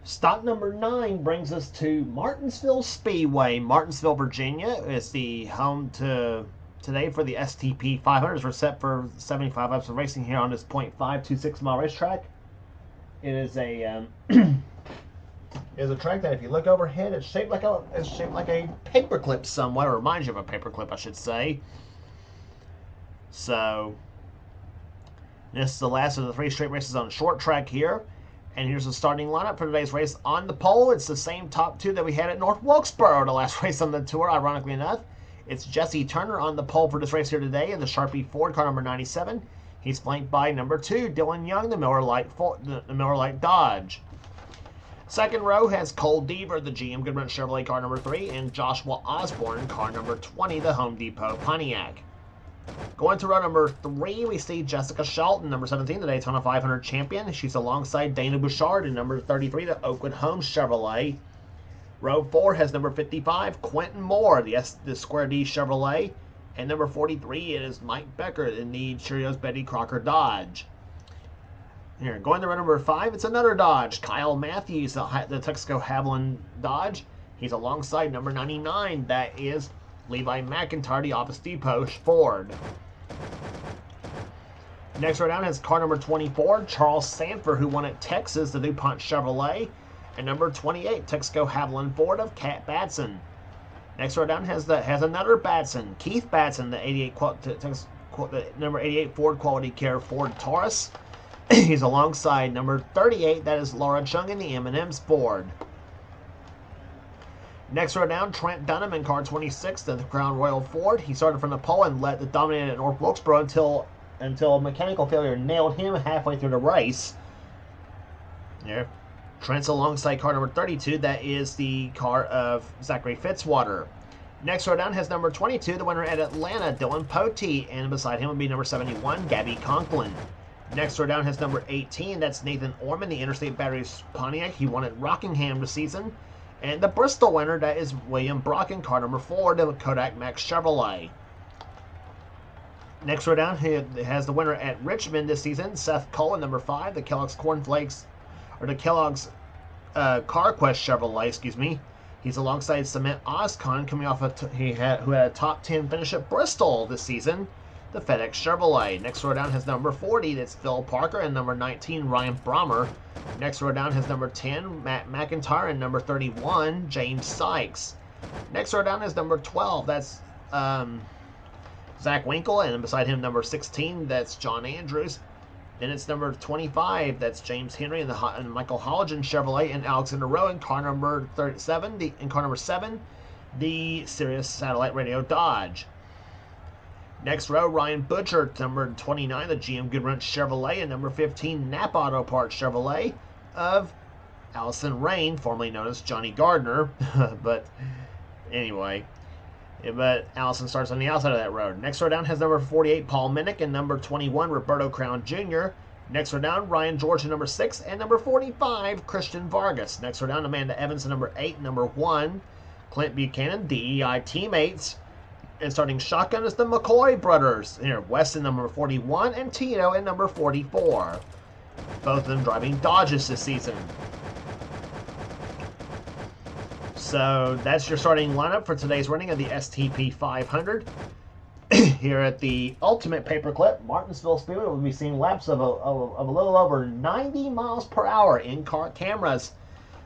Stop number 9 brings us to Martinsville Speedway. Martinsville, Virginia is the home to today for the STP 500s. We're set for 75 laps of racing here on this .526 mile racetrack. It is a is a track that, if you look overhead, it's shaped like a paperclip somewhat, or reminds you of a paperclip, I should say. So this is the last of the 3 straight races on the short track here. And here's the starting lineup for today's race. On the pole, it's the same top 2 that we had at North Wilkesboro, the last race on the tour, ironically enough. It's Jesse Turner on the pole for this race here today in the Sharpie Ford, car number 97. He's flanked by number 2, Dylan Young, the Miller Lite Dodge. Second row has Cole Deaver, the GM Goodrich Chevrolet, car number 3, and Joshua Osborne, car number 20, the Home Depot Pontiac. Going to row number 3, we see Jessica Shelton, number 17, the Daytona 500 champion. She's alongside Dana Bouchard in number 33, the Oakwood Home Chevrolet. Row 4 has number 55, Quentin Morris, the Square D Chevrolet. And number 43, it is Mike Becker in the Cheerios Betty Crocker Dodge. Here, going to row number 5, it's another Dodge. Kyle Matthews, the Texaco Haviland Dodge. He's alongside number 99, that is Levi McIntyre, the Office Depot Ford. Next row down has car number 24, Charles Sanford, who won at Texas, the DuPont Chevrolet. And number 28, Texaco Haviland Ford of Cat Batson. Next row down has another Batson, Keith Batson, the number 88 Ford Quality Care Ford Taurus. He's alongside number 38, that is Lara Chung in the M&M's Ford. Next row down, Trent Dunham in car 26, the Crown Royal Ford. He started from the pole and led the dominated at North Wilkesboro until mechanical failure nailed him halfway through the race. There. Trent's alongside car number 32, that is the car of Zachary Fitzwater. Next row down has number 22, the winner at Atlanta, Dylan Potee, and beside him would be number 71, Gabby Conklin. Next row down has number 18, that's Nathan Orman, the Interstate Batteries Pontiac. He won at Rockingham this season. And the Bristol winner, that is William Brock in car number 4, the Kodak Max Chevrolet. Next row down has the winner at Richmond this season, Seth Cullen, number 5, the Kellogg's Cornflakes, or the Kellogg's CarQuest Chevrolet, excuse me. He's alongside Cement Oscon, coming off who had a top 10 finish at Bristol this season, the FedEx Chevrolet. Next row down has number 40, that's Phil Parker, and number 19, Ryan Brommer. Next row down has number 10, Matt McIntyre, and number 31, James Sykes. Next row down is number 12, that's Zach Winkle, and beside him number 16, that's John Andrews. Then it's number 25, that's James Henry and Michael Holligan Chevrolet, and Alexander Rowe in car number 37, the Sirius Satellite Radio Dodge. Next row, Ryan Butcher, number 29, the GM Goodrich Chevrolet, and number 15, Napa Auto Parts Chevrolet of Allison Rain, formerly known as Johnny Gardner. But anyway, Allison starts on the outside of that road. Next row down has number 48, Paul Minnick, and number 21, Roberto Crown Jr. Next row down, Ryan George, number 6, and number 45, Christian Vargas. Next row down, Amanda Evans, number 8, number 1, Clint Buchanan, DEI teammates. And starting shotgun is the McCoy brothers. Here, Weston, number 41, and Tito in number 44. Both of them driving Dodges this season. So that's your starting lineup for today's running of the STP 500. Here at the Ultimate Paperclip, Martinsville Speedway, we'll be seeing laps of a little over 90 miles per hour in-car cameras.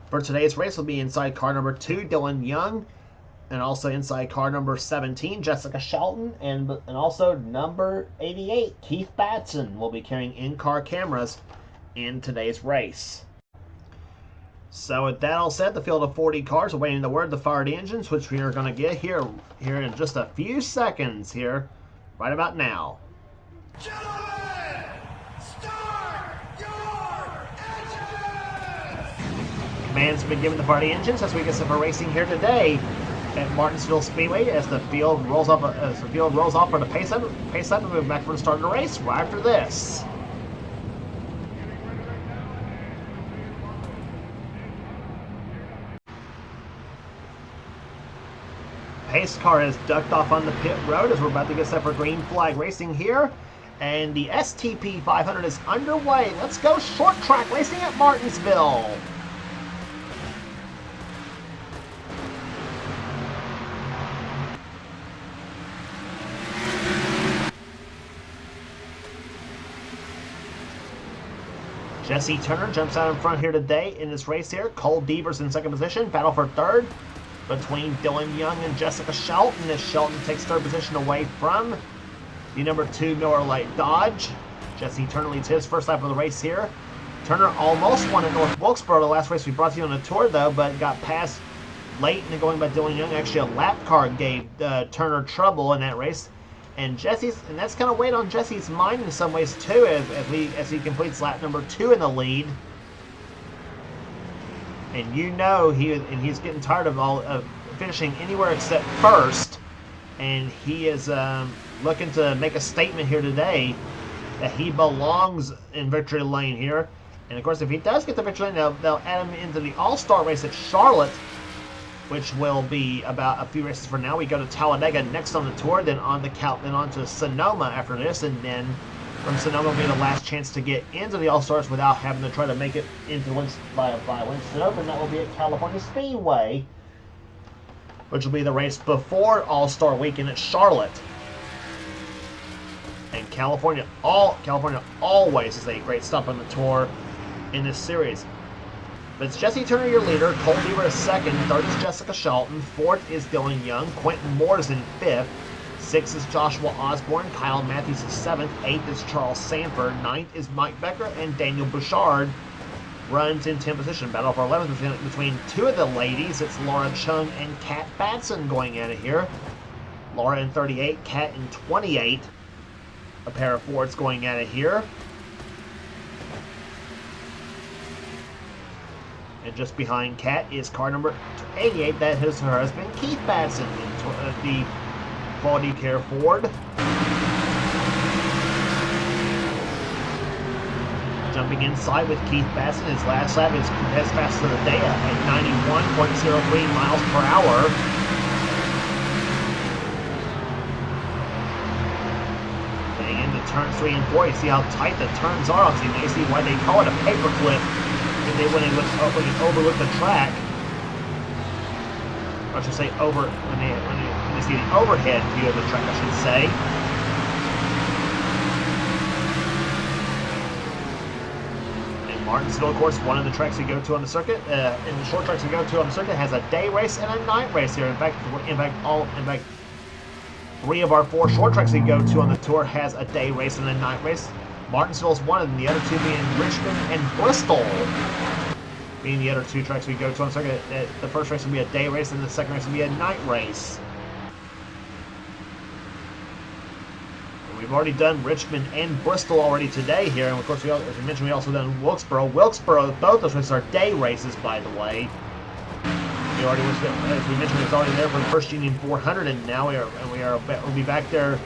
For today's race, will be inside car number 2, Dylan Young. And also inside car number 17, Jessica Shelton, and also number 88, Keith Batson, will be carrying in-car cameras in today's race. So with that all said, the field of 40 cars awaiting the word, the fired engines, which we are going to get here in just a few seconds here, right about now. Gentlemen, start your engines! Commands have been given to fired engines as we get set for racing here today at Martinsville Speedway as the field rolls off for the pace up, and we'll be back for the start of the race right after this. Pace car has ducked off on the pit road as we're about to get set for green flag racing here. And the STP 500 is underway. Let's go short track racing at Martinsville. Jesse Turner jumps out in front here today in this race here. Cole Devers in second position. Battle for third between Dylan Young and Jessica Shelton, as Shelton takes third position away from the number 2 Miller Lite Dodge. Jesse Turner leads his first lap of the race here. Turner almost won at North Wilkesboro, the last race we brought to you on the tour, though, but got passed late and going by Dylan Young. Actually, a lap car gave Turner trouble in that race. And that's kind of weighed on Jesse's mind in some ways too, as he completes lap number 2 in the lead. And you know he's getting tired of finishing anywhere except first, and he is looking to make a statement here today that he belongs in victory lane here. And of course, if he does get the victory lane, they'll add him into the All-Star race at Charlotte, which will be about a few races from now. We go to Talladega next on the tour, then on to Sonoma after this, and then from Sonoma will be the last chance to get into the All-Stars without having to try to make it into by Winston Open. That will be at California Speedway, which will be the race before All-Star Weekend at Charlotte. And California always is a great stop on the tour in this series. But it's Jesse Turner, your leader. Cole Deaver is second. Third is Jessica Shelton. Fourth is Dylan Young. Quentin Morris in fifth. Sixth is Joshua Osborne. Kyle Matthews is seventh. Eighth is Charles Sanford. Ninth is Mike Becker. And Daniel Bouchard runs in 10th position. Battle for 11th between two of the ladies. It's Lara Chung and Kat Batson going at it here. Lara in 38. Kat in 28. A pair of Fords going at it here. And just behind Kat is car number 88. That is her husband, Keith Batson, the Quality Care Ford. Jumping inside with Keith Batson. His last lap is best fastest of the day at 91.03 miles per hour. Getting into turns 3 and 4, you see how tight the turns are. So you may see why they call it a paperclip. When they overlook the track, or I should say when they see the overhead view of the track, I should say. And Martinsville, of course, one of the tracks we go to on the circuit, and the short tracks we go to on the circuit has a day race and a night race here. In fact, 3 of our 4 short tracks we go to on the tour has a day race and a night race. Martinsville is one of them, the other 2 being Richmond and Bristol. Being the other 2 tracks we go to on the circuit. The first race will be a day race and the second race will be a night race. And we've already done Richmond and Bristol already today here. And of course, as we mentioned, we also done Wilkesboro. Wilkesboro, both those races are day races, by the way. We already was, as we mentioned, we was already there for the first Union 400, and now we'll be back there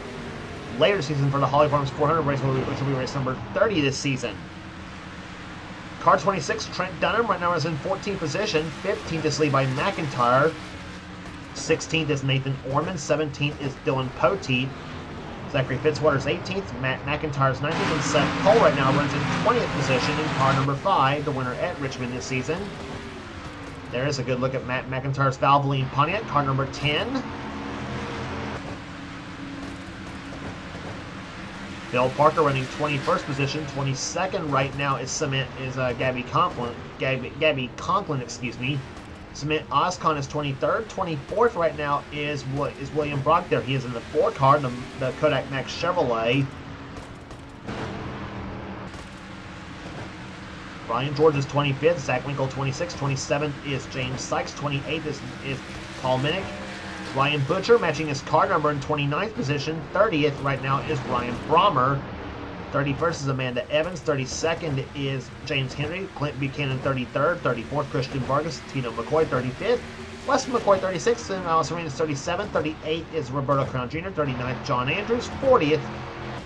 later season for the Holly Farms 400 race, which will be race number 30 this season. Car 26, Trent Dunham, right now is in 14th position. 15th is Levi McIntyre. 16th is Nathan Orman. 17th is Dylan Poteet. Zachary Fitzwater is 18th. Matt McIntyre is 19th. And Seth Cole right now runs in 20th position in car number 5, the winner at Richmond this season. There is a good look at Matt McIntyre's Valvoline Pontiac, car number 10. Bill Parker running 21st position. 22nd right now is Gabby Conklin, excuse me. Cement Oscon is 23rd. 24th right now is William Brock there. He is in the 4 car, the Kodak Max Chevrolet. Brian George is 25th. Zach Winkle 26th. 27th is James Sykes. 28th is Paul Minnick. Ryan Butcher matching his car number in 29th position. 30th right now is Ryan Brommer. 31st is Amanda Evans. 32nd is James Henry. Clint Buchanan 33rd. 34th Christian Vargas. Tito McCoy 35th. Wes McCoy 36th. And Alice Arenas 37th. 38th is Roberto Crown Jr. 39th John Andrews. 40th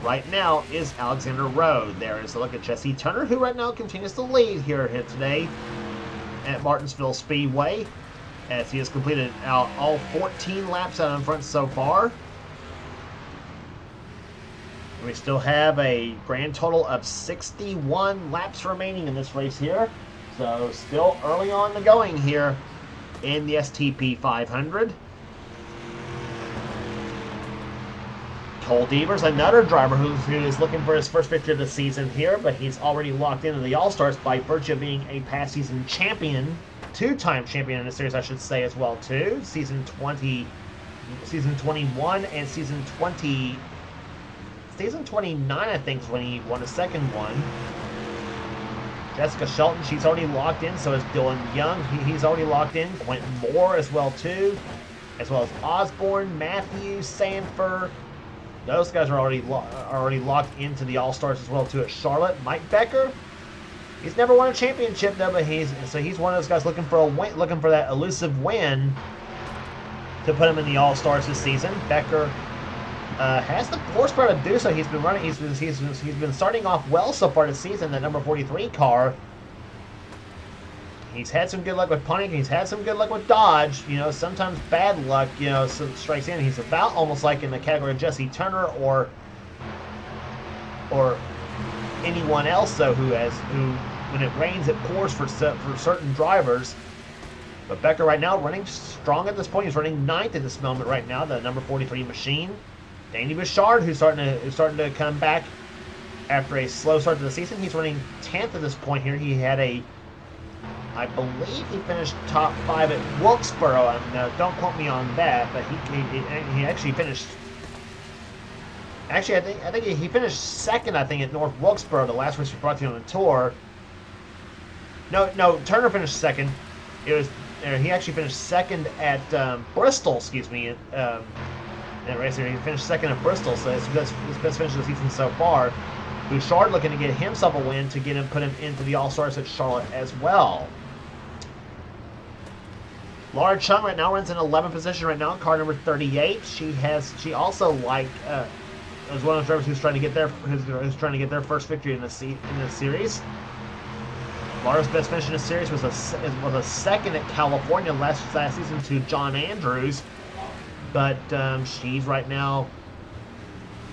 right now is Alexander Rowe. There is a look at Jesse Turner, who right now continues to lead here today at Martinsville Speedway, as he has completed all 14 laps out in front so far. We still have a grand total of 61 laps remaining in this race here. So still early on the going here in the STP 500. Cole Devers, another driver who is looking for his first victory of the season here, but he's already locked into the All-Stars by virtue of being a past season champion, two-time champion in the series, I should say, as well, too. Season 21 and season 29, I think, is when he won the second one. Jessica Shelton, she's already locked in, so is Dylan Young. He's already locked in. Quentin Morris as well, too. As well as Osborne, Matthews, Sanford. Those guys are already locked into the All-Stars as well, too, at Charlotte. Mike Becker, he's never won a championship, though, but he's one of those guys looking for a win, looking for that elusive win to put him in the All-Stars this season. Becker has the horsepower to do so. He's been running. He's been starting off well so far this season. The number 43 car. He's had some good luck with punting. He's had some good luck with Dodge. You know, sometimes bad luck, you know, strikes in. He's about almost like in the category of Jesse Turner or anyone else, though, who when it rains, it pours for certain drivers. But Becker right now running strong at this point. He's running 9th at this moment right now, the number 43 machine. Danny Bouchard, who's starting to come back after a slow start to the season. He's running 10th at this point here. He had I believe he finished top 5 at Wilkesboro. Don't quote me on that, but he actually finished. Actually, I think he finished second. I think at North Wilkesboro, the last race we brought to you on the tour. No, Turner finished second. He actually finished second at Bristol. Excuse me. In that race here, he finished second at Bristol, so it's his best finish of the season so far. Bouchard looking to get himself a win to put him into the All-Stars at Charlotte as well. Lara Chung right now runs in 11th position right now, car number 38. She also is one of those drivers who's trying to get their first victory in the series. Lara's best finish in the series was a second at California last season to John Andrews, but she's right now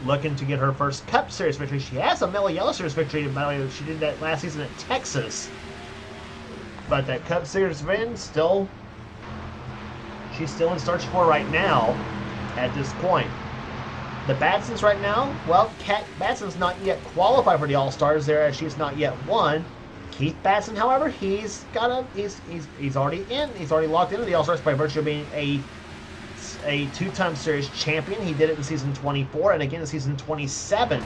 looking to get her first Cup Series victory. She has a Mellow Yellow Series victory, by the way. She did that last season at Texas, but that Cup Series win she's still in search for right now at this point. The Batsons right now, well, Kat Batson's not yet qualified for the All-Stars there, as she's not yet won. Keith Batson, however, he's already locked into the All-Stars by virtue of being a two-time series champion. He did it in season 24 and again in season 27.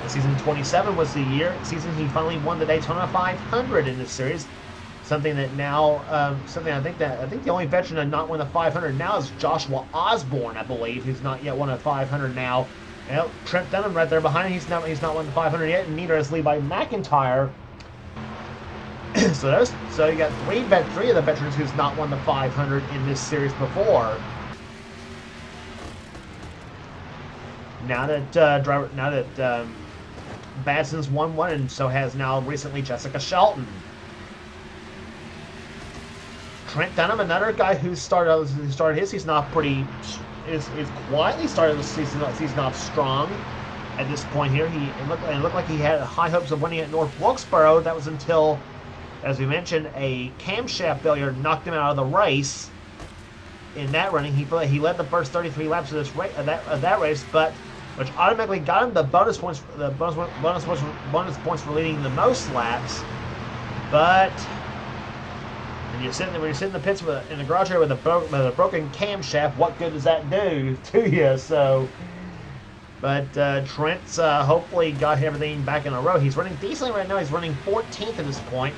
Season 27 was the season he finally won the Daytona 500 in this series. Something that now, I think the only veteran to not win the 500 now is Joshua Osborne, I believe, who's not yet won a 500 now. Well, Trent Dunham right there behind him. He's not won the 500 yet, and neither is Levi McIntyre. so you got three of the veterans who's not won the 500 in this series before. Now that Batson's won one, and so has now recently Jessica Shelton. Trent Dunham, another guy who started his season off is quietly started the season off strong. At this point here, it looked like he had high hopes of winning at North Wilkesboro. That was until, as we mentioned, a camshaft failure knocked him out of the race. In that running, he led the first 33 laps of that race, but which automatically got him the bonus points for leading the most laps, but. When you're sitting in the pits in the garage area with a broken camshaft, what good does that do to you? So, but Trent's hopefully got everything back in a row. He's running decently right now. He's running 14th at this point.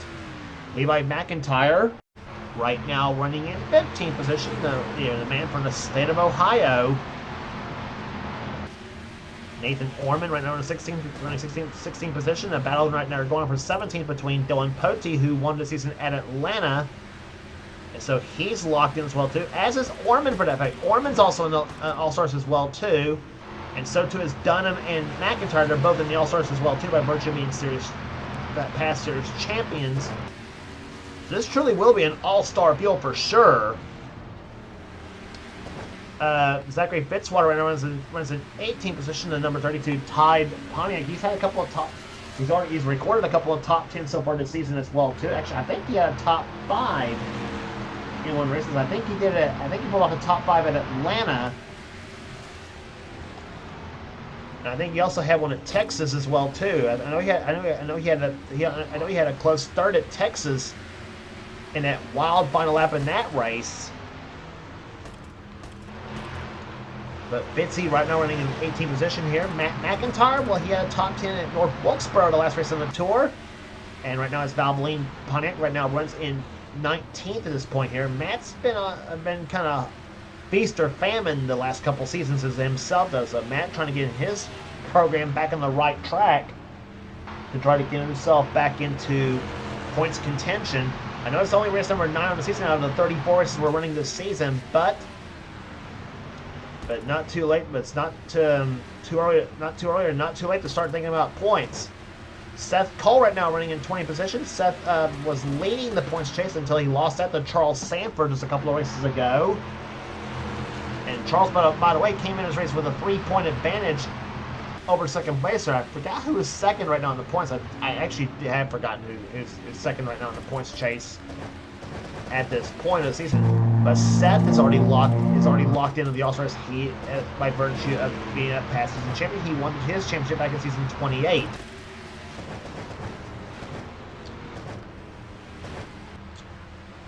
Levi McIntyre right now running in 15th position. The man from the state of Ohio. Nathan Orman right now in 16th position. A battle right now going on for 17th between Dylan Pote, who won the season at Atlanta. And so he's locked in as well, too. As is Orman, for that fact. Orman's also in the All-Stars as well, too. And so, too, is Dunham and McIntyre. They're both in the All-Stars as well, too, by virtue of being past series champions. So this truly will be an all-star field for sure. Zachary Fitzwater right now runs in 18th position, the number 32 Tide Pontiac. He's had a couple of he's recorded a couple of top 10 so far this season as well too. Actually, I think he had a top 5 in one race. I think he pulled off a top 5 at Atlanta. And I think he also had one at Texas as well too. I know he had a close third at Texas in that wild final lap in that race. But Fitzy right now running in 18th position here. Mcintyre, well, he had a top 10 at North Wilkesboro the last race on the tour. And right now it's Valvoline Pontiac right now runs in 19th at this point here. Matt's been kind of feast or famine the last couple seasons as himself does. So Matt trying to get his program back on the right track to try to get himself back into points contention. I know it's only race number 9 on the season out of the 34 races we're running this season, but not too late. But it's not too early or not too late to start thinking about points. Seth Cole right now running in 20th position. Seth was leading the points chase until he lost that to Charles Sanford just a couple of races ago. And Charles, by the way, came in his race with a 3-point advantage over second placer. I forgot who is second right now in the points. I actually have forgotten who is second right now in the points chase at this point of the season. But Seth is already locked into the All-Stars heat by virtue of being a past season champion. He won his championship back in season 28.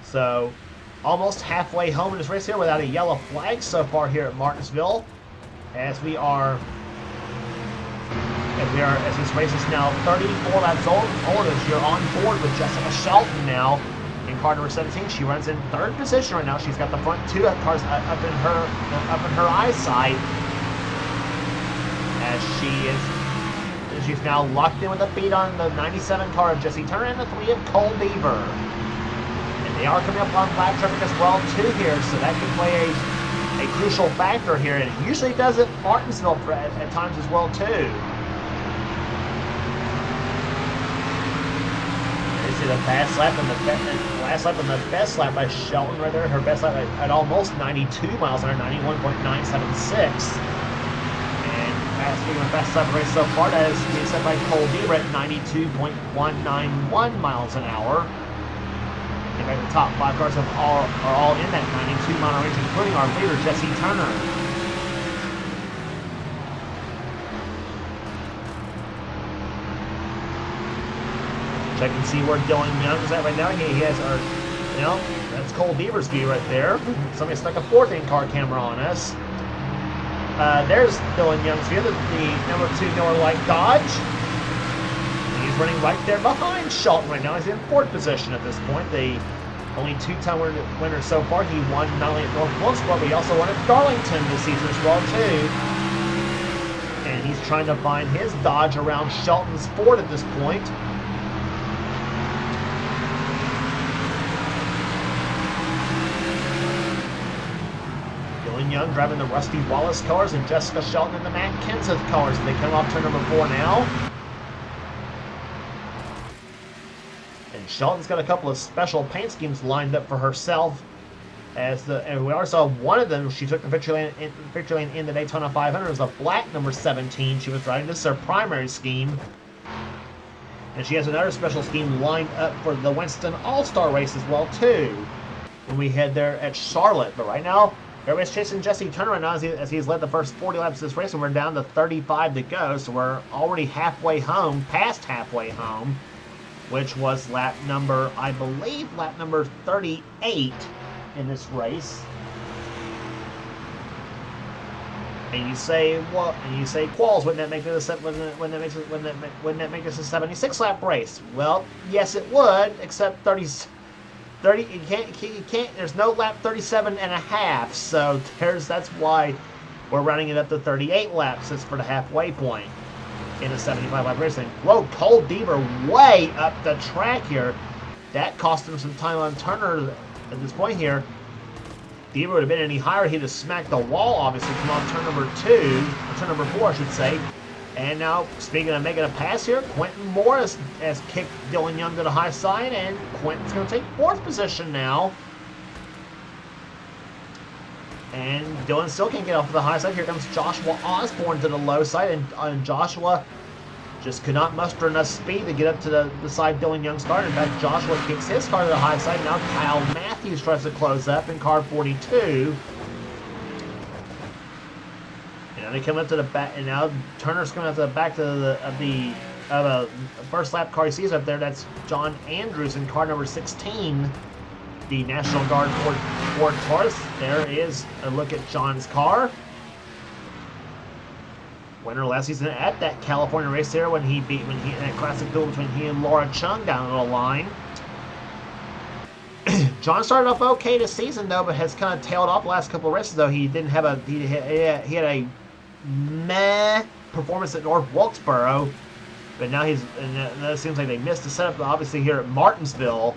So, almost halfway home in this race here without a yellow flag so far here at Martinsville, as this race is now 34 laps old as you're on board with Jessica Shelton now in car number 17. She runs in 3rd position right now. She's got the front 2 cars up in her eyesight, as she's now locked in with a beat on the 97 car of Jesse Turner and the 3 of Cole Beaver. They are coming up on flat traffic as well too here, so that can play a crucial factor here, and it usually does at Martinsville at times as well too. You see the fast lap and the last lap and the best lap by Shelton right there. Her best lap at almost 92 miles an hour, 91.976. And speaking of fast lap race so far, that is being set by Cole Beaver at 92.191 miles an hour. In fact, the top 5 cars are all in that 92 mile range, including our leader, Jesse Turner. Check and see where Dylan Young is at right now. He has that's Cole Beaver's view right there. Somebody stuck a 4th in-car camera on us. There's Dylan Young's view, the number 2 Miller Lite Dodge. He's running right there behind Shelton right now. He's in 4th position at this point. The only 2-time winner so far. He won not only at North Wilkesboro, but he also won at Darlington this season as well too. And he's trying to find his Dodge around Shelton's Ford at this point. Dylan Young driving the Rusty Wallace cars and Jessica Shelton in the Matt Kenseth cars. They come off turn number 4 now. And Shelton's got a couple of special paint schemes lined up for herself. And we already saw one of them. She took the victory lane in the Daytona 500. It was a black number 17. She was driving. This is her primary scheme. And she has another special scheme lined up for the Winston All-Star race as well, too, when we head there at Charlotte. But right now, everybody's chasing Jesse Turner right now as he's led the first 40 laps of this race, and we're down to 35 to go. So we're already halfway home, past halfway home, which was lap number 38 in this race. And you say, Qualls, wouldn't that make this a 76 lap race? Well, yes, it would, except 30. You can't. There's no lap 37 and a half. So that's why we're running it up to 38 laps. It's for the halfway point in a 75 lap race. And whoa, Cole Beaver way up the track here. That cost him some time on Turner at this point here. Beaver would have been any higher, he'd have smacked the wall, obviously, come on turn number 4, I should say. And now, speaking of making a pass here, Quentin Morris has kicked Dylan Young to the high side, and Quentin's going to take 4th position now. And Dylan still can't get off of the high side. Here comes Joshua Osborne to the low side, and Joshua just could not muster enough speed to get up to the side Dylan Young's car. In fact, Joshua kicks his car to the high side. Now Kyle Matthews tries to close up in car 42. And they come up to the back, and now Turner's coming up to the back to the first lap car he sees up there. That's John Andrews in car number 16, the National Guard Ford Taurus. There is a look at John's car. Winner last season at that California race there when he in that classic duel between he and Lara Chung down the line. John started off okay this season though, but has kind of tailed off the last couple of races though. He didn't have he had a meh performance at North Wilkesboro, but now it seems like they missed the setup obviously here at Martinsville.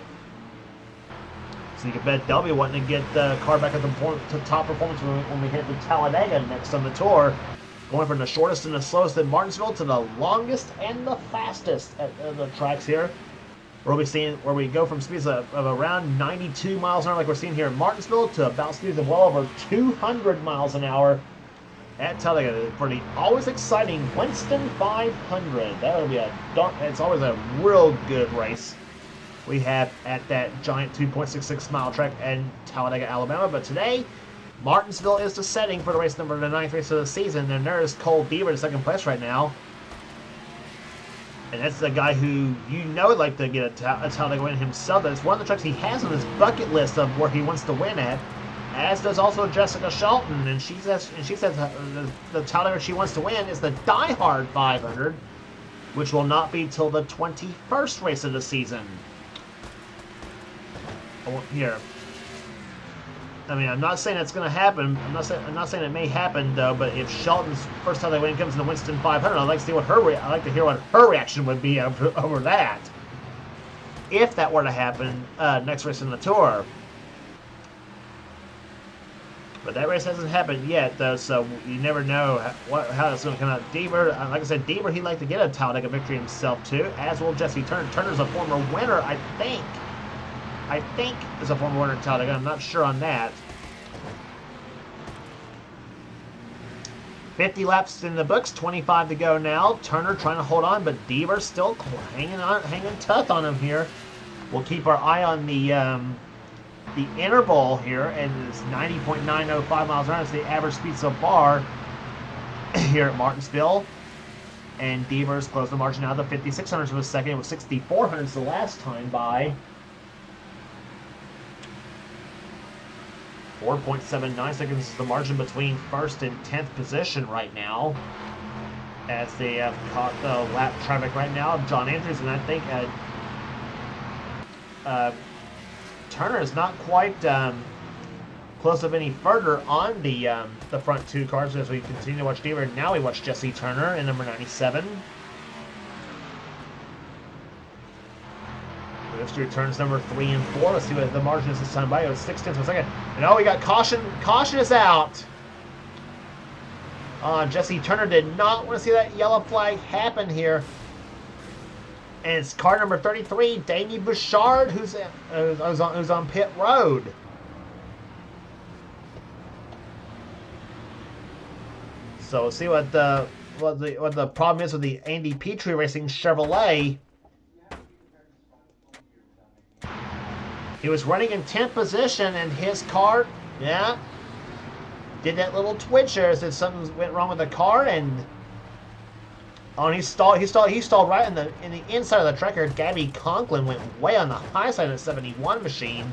So you can bet they'll be wanting to get the car back at the top performance when we hit the Talladega next on the tour. Going from the shortest and the slowest at Martinsville to the longest and the fastest at the tracks here. Where we go from speeds of around 92 miles an hour like we're seeing here in Martinsville to about speeds of well over 200 miles an hour at Talladega for the always exciting Winston 500. That'll be it's always a real good race we have at that giant 2.66 mile track in Talladega, Alabama. But today, Martinsville is the setting for the race number, the 9th race of the season, and there is Cole Beaver in second place right now. And that's the guy who would like to get a Talladega win himself. That's one of the tracks he has on his bucket list of where he wants to win at, as does also Jessica Shelton. And she says the Talladega she wants to win is the Die Hard 500, which will not be till the 21st race of the season. Here. I mean, I'm not saying it's going to happen. I'm not saying it may happen though. But if Shelton's first time they win comes in the Winston 500, I'd like to see I'd like to hear what her reaction would be over that. If that were to happen next race in the tour. But that race hasn't happened yet though, so you never know how it's going to come out. Deaver, like I said, Deaver, he'd like to get a Talladega victory himself too, as will Jesse Turner. Turner's a former winner, I think is a former winner at Talladega. I'm not sure on that. 50 laps in the books, 25 to go now. Turner trying to hold on, but Deaver still hanging tough on him here. We'll keep our eye on the interval here, and it's 90.905 miles an hour. It's the average speed so far here at Martinsville. And Deaver's closed the margin now to 5,600 of a second. It was 6,400 the last time by. 4.79 seconds is the margin between first and 10th position right now, as they have caught the lap traffic right now of John Andrews, and I think Turner is not quite close up any further on the front two cars as we continue to watch Deaver. Now we watch Jesse Turner in number 97. Moves through turns number 3 and 4. Let's see what the margin is this time by. It was 6 tenths of a second. And oh, we got caution. Caution is out. Jesse Turner did not want to see that yellow flag happen here. And it's car number 33, Danny Bouchard, who's on pit road. So we'll see what the problem is with the Andy Petrie Racing Chevrolet. He was running in 10th position, and his car, did that little twitcher as if something went wrong with the car, and he stalled right in the inside of the track here. Gabby Conklin went way on the high side of the 71 machine.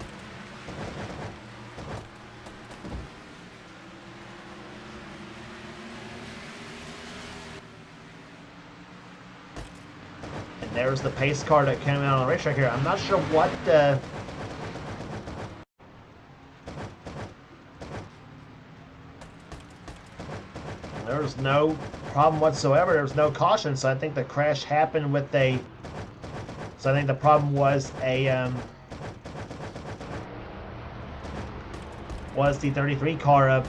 And there's the pace car that came out on the racetrack here. I'm not sure what there was no problem whatsoever. There was no caution, so I think the crash happened with a. So I think the problem was the 33 car of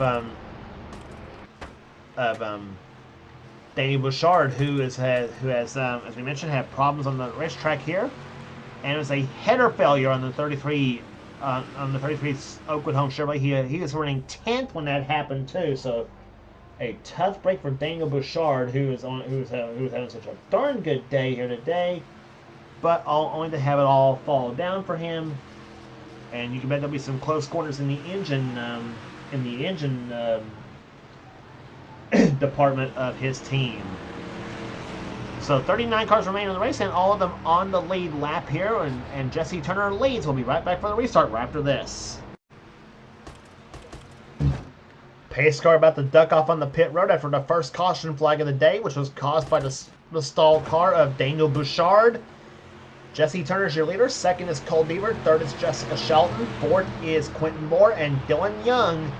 Danny Bouchard, who has as we mentioned had problems on the racetrack here, and it was a header failure on the 33 Oakwood Home Chevrolet. He was running 10th when that happened too. So. A tough break for Daniel Bouchard, who's having such a darn good day here today, but only to have it all fall down for him. And you can bet there'll be some close corners in the engine engine department of his team. So 39 cars remain in the race, and all of them on the lead lap here, and Jesse Turner leads. We'll be right back for the restart right after this. Pace car about to duck off on the pit road after the first caution flag of the day, which was caused by the stalled car of Daniel Bouchard. Jesse Turner's your leader. Second is Cole Deaver. Third is Jessica Shelton. Fourth is Quentin Morris, and Dylan Young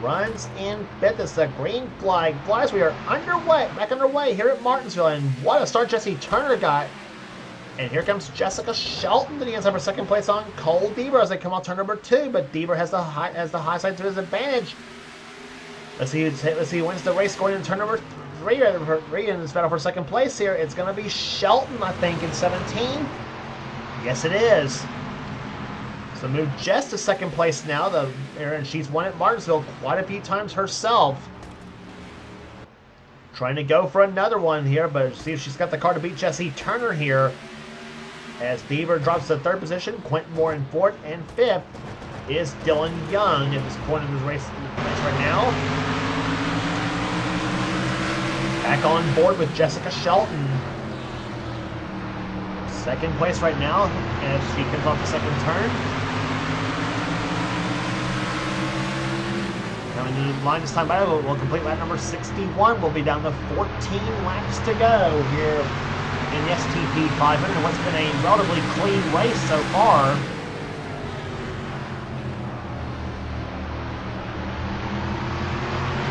runs in fifth. It's the green flag flies. We are back underway here at Martinsville, and what a start Jesse Turner got. And here comes Jessica Shelton to the inside for second place on Cole Deaver as they come off turn number 2, but Deaver has the high side to his advantage. Let's see who wins the race going into turn number 3 in this battle for second place here. It's going to be Shelton, I think, in 17. Yes, it is. So move Jess to second place now. And she's won at Martinsville quite a few times herself. Trying to go for another one here, but see if she's got the car to beat Jesse Turner here. As Deaver drops to third position, Quentin Moore in fourth, and fifth is Dylan Young at this point in this race right now. Back on board with Jessica Shelton. Second place right now as she comes off the second turn. Coming to the line this time by, we'll complete lap number 61. We'll be down to 14 laps to go here in the STP 500. What's been a relatively clean race so far.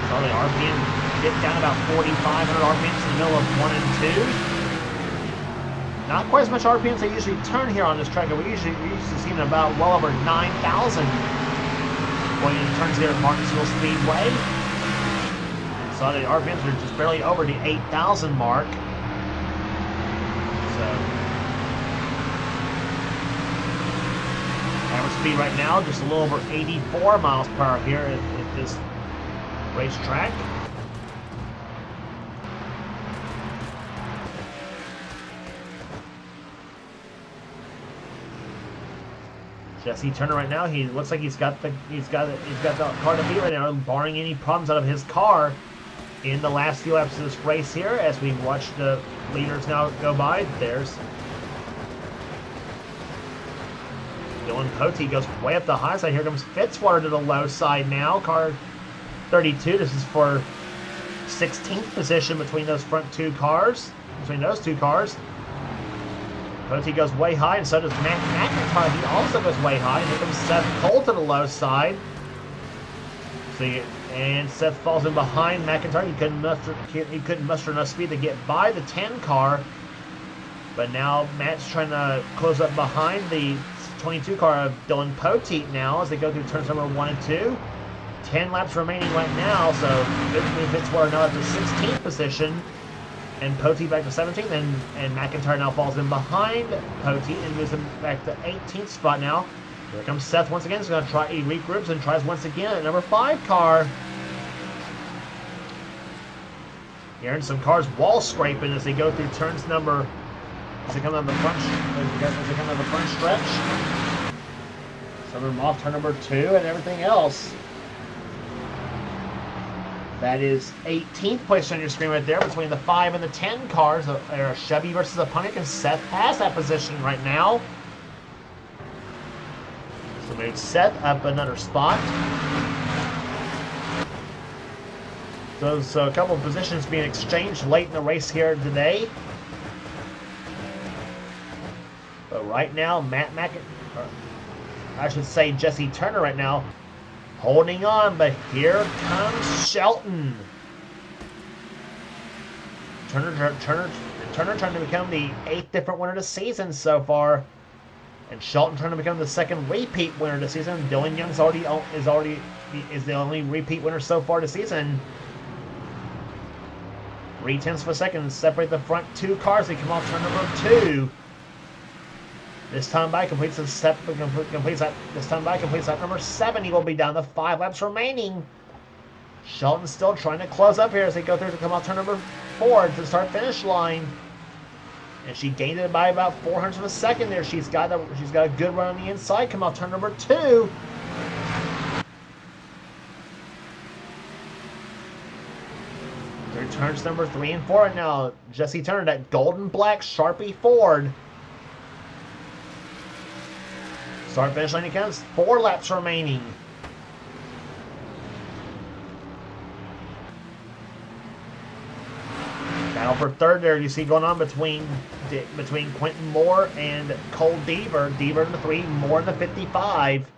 So the RPM get down about 4,500 RPMs in the middle of 1 and 2. Not quite as much RPM as they usually turn here on this track. We usually see them about well over 9,000 going into turns here at Martinsville Speedway. So the RPMs are just barely over the 8,000 mark. So average speed right now just a little over 84 miles per hour here at this racetrack. Jesse Turner right now, he looks like he's got the car to beat right now, barring any problems out of his car in the last few laps of this race here. As we watch the leaders now go by, there's Dylan Pote goes way up the high side. Here comes Fitzwater to the low side now. Car 32. This is for 16th position between those front two cars. Pote goes way high, and so does Matt McIntyre. He also goes way high. And here comes Seth Cole to the low side. And Seth falls in behind McIntyre. He couldn't muster enough speed to get by the 10 car. But now Matt's trying to close up behind the 22 car of Dylan Pote now as they go through turns number 1 and 2. 10 laps remaining right now, so Fitzwater now at the 16th position. And Pote back to 17th, and McIntyre now falls in behind Pote and moves him back to 18th spot now. Here comes Seth once again. He's going to try, he regroups and tries once again at number 5 car. Hearing some cars wall scraping as they go through turns number, as they come down the front stretch. Some of them off turn number 2 and everything else. That is 18th place on your screen right there between the 5 and the 10 cars. Chevy versus a Punnett, and Seth has that position right now. So move Seth up another spot. So a couple of positions being exchanged late in the race here today. But right now, Jesse Turner right now holding on, but here comes Shelton. Turner trying to become the 8th different winner of the season so far, and Shelton trying to become the 2nd repeat winner of the season. Dylan Young is the only repeat winner so far this season. 0.3 of a second separate the front 2 cars. They come off turn number 2. This time by completes lap number 7. He will be down to 5 laps remaining. Shelton's still trying to close up here as they go through to come off turn number 4 to start finish line. And she gained it by about 0.04 of a second there. She's got a good run on the inside. Come off turn number 2. turns number 3 and 4 right now. Jesse Turner, that golden black Sharpie Ford. Start finish line counts. 4 laps remaining. Battle for third there you see going on between Quentin Moore and Cole Deaver. Deaver in the 3, Moore in the 55.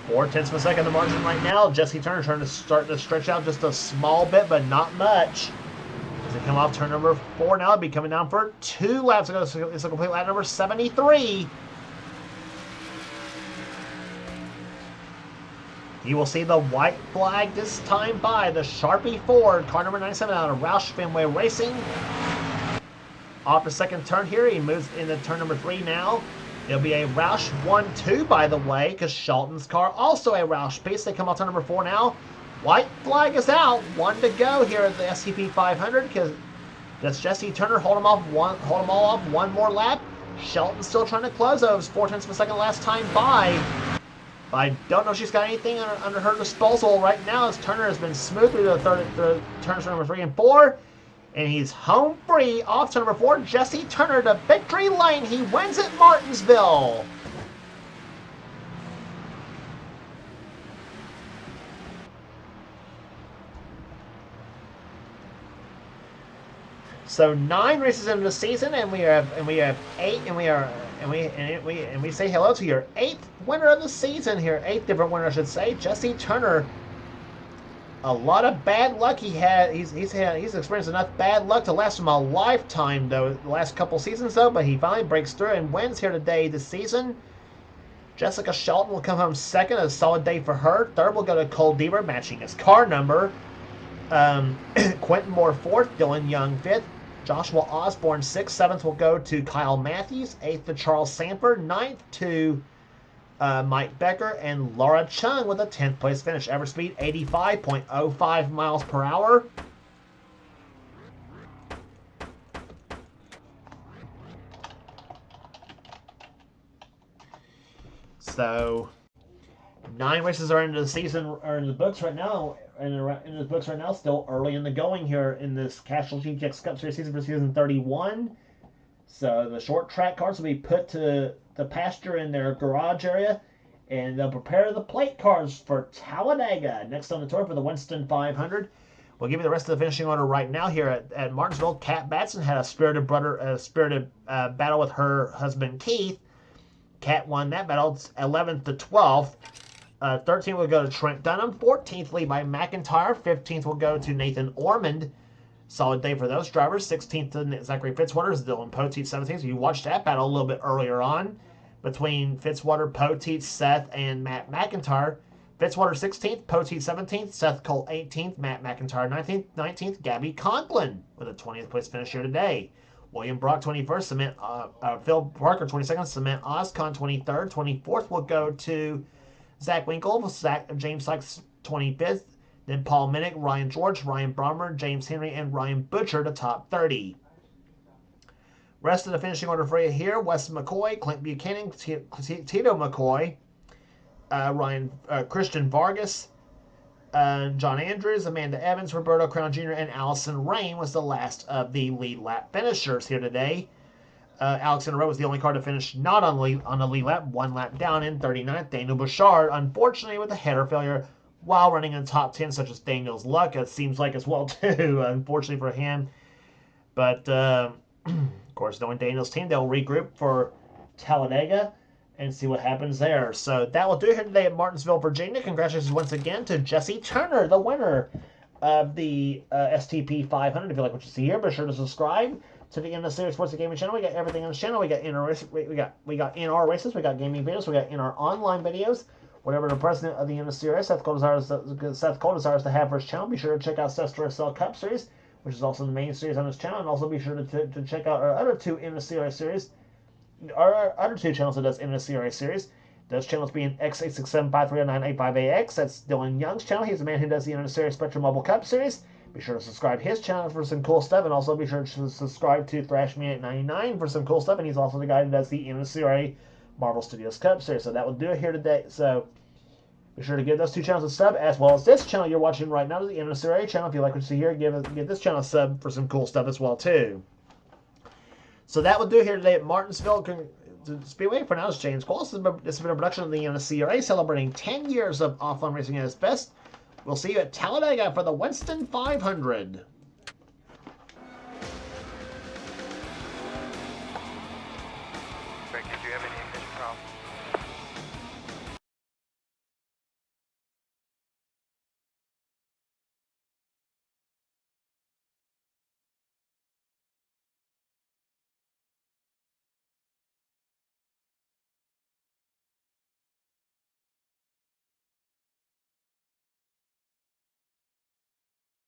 Four-tenths of a second the margin right now. Jesse Turner starting to stretch out just a small bit, but not much. As they come off turn number 4 now, it'll be coming down for 2 laps ago. So it's a complete lap number 73. You will see the white flag this time by the Sharpie Ford, car number 97 out of Roush Fenway Racing. Off the second turn here, he moves into turn number 3 now. It'll be a Roush 1-2, by the way, because Shelton's car also a Roush piece. They come off turn number 4 now. White flag is out. 1 to go here at the STP 500 because that's Jesse Turner. Hold them all off one more lap. Shelton still trying to close those. 4/10 of a second last time by. I don't know if she's got anything under her disposal right now, as Turner has been smooth through the turns number 3 and 4. And he's home free off to number 4, Jesse Turner to victory lane. He wins at Martinsville. So 9 races into the season, and we have 8, and we say hello to your 8th winner of the season here. 8th different winner, I should say, Jesse Turner. A lot of bad luck he had. He's experienced enough bad luck to last him a lifetime, though, the last couple seasons, though. But he finally breaks through and wins here today this season. Jessica Shelton will come home second. A solid day for her. Third will go to Cole Deaver, matching his car number. Quentin Moore fourth. Dylan Young fifth. Joshua Osborne sixth. Seventh will go to Kyle Matthews. Eighth to Charles Sanford. Ninth to Mike Becker, and Lara Chung with a 10th place finish. Average speed 85.05 miles per hour. So 9 races are into the season, are in the books right now. In the books right now, still early in the going here in this Castrol GTX Cup Series season for season 31. So the short track cars will be put to the pasture in their garage area, and they'll prepare the plate cars for Talladega. Next on the tour for the Winston 500. We'll give you the rest of the finishing order right now here at Martinsville. Kat Batson had a spirited battle with her husband Keith. Kat won that battle 11th to 12th. 13th will go to Trent Dunham. 14th lead by Mcintyre. 15th will go to Nathan Orman. Solid day for those drivers. 16th to Zachary Fitzwater, Dylan Poteet 17th. So you watched that battle a little bit earlier on between Fitzwater, Poteet, Seth, and Matt Mcintyre. Fitzwater 16th, Poteet 17th, Seth Cole 18th, Matt Mcintyre 19th, Gabby Conklin with a 20th place finish here today. William Brock 21st, Phil Parker 22nd, Cement Oscon 23rd, 24th will go to Zach Winkle, James Sykes 25th, then Paul Minnick, Ryan George, Ryan Brommer, James Henry, and Ryan Butcher to top 30. Rest of the finishing order for you here: Wes McCoy, Clint Buchanan, Tito McCoy, Christian Vargas, John Andrews, Amanda Evans, Roberto Crown Jr., and Allison Rain was the last of the lead lap finishers here today. Alexander Rowe was the only car to finish not on the lead lap, 1 lap down in 39th. Daniel Bouchard, unfortunately, with a header failure while running in the top 10, such as Daniel's luck, it seems like as well, too, unfortunately for him. But, of course, knowing Daniel's team, they'll regroup for Talladega and see what happens there. So that will do it here today at Martinsville, Virginia. Congratulations once again to Jesse Turner, the winner of the STP 500. If you like what you see here, be sure to subscribe to the NNSCRA Sports and Gaming channel. We got everything on this channel. We got NR races, we got gaming videos, we got NR online videos. Whatever the president of the NNSCRA, Seth Cole desires to have for his channel, be sure to check out Seth's Sell Cup series, which is also the main series on his channel, and also be sure to check out our other 2 NNSCRA series, our other 2 channels that does NNSCRA series. Those channels being X86753985AX, that's Dylan Young's channel. He's the man who does the NNSCRA Spectrum Mobile Cup series. Be sure to subscribe to his channel for some cool stuff, and also be sure to subscribe to ThrashMe899 for some cool stuff, and he's also the guy that does the NNSCRA Marvel Studios Cup series. So that will do it here today. So be sure to give those two channels a sub, as well as this channel you're watching right now, the NNSCRA channel. If you like what you see here, give this channel a sub for some cool stuff as well, too. So that will do it here today at Martinsville Speedway. For now, it's James Quall. This has been a production of the NNSCRA celebrating 10 years of offline racing at its best. We'll see you at Talladega for the Winston 500.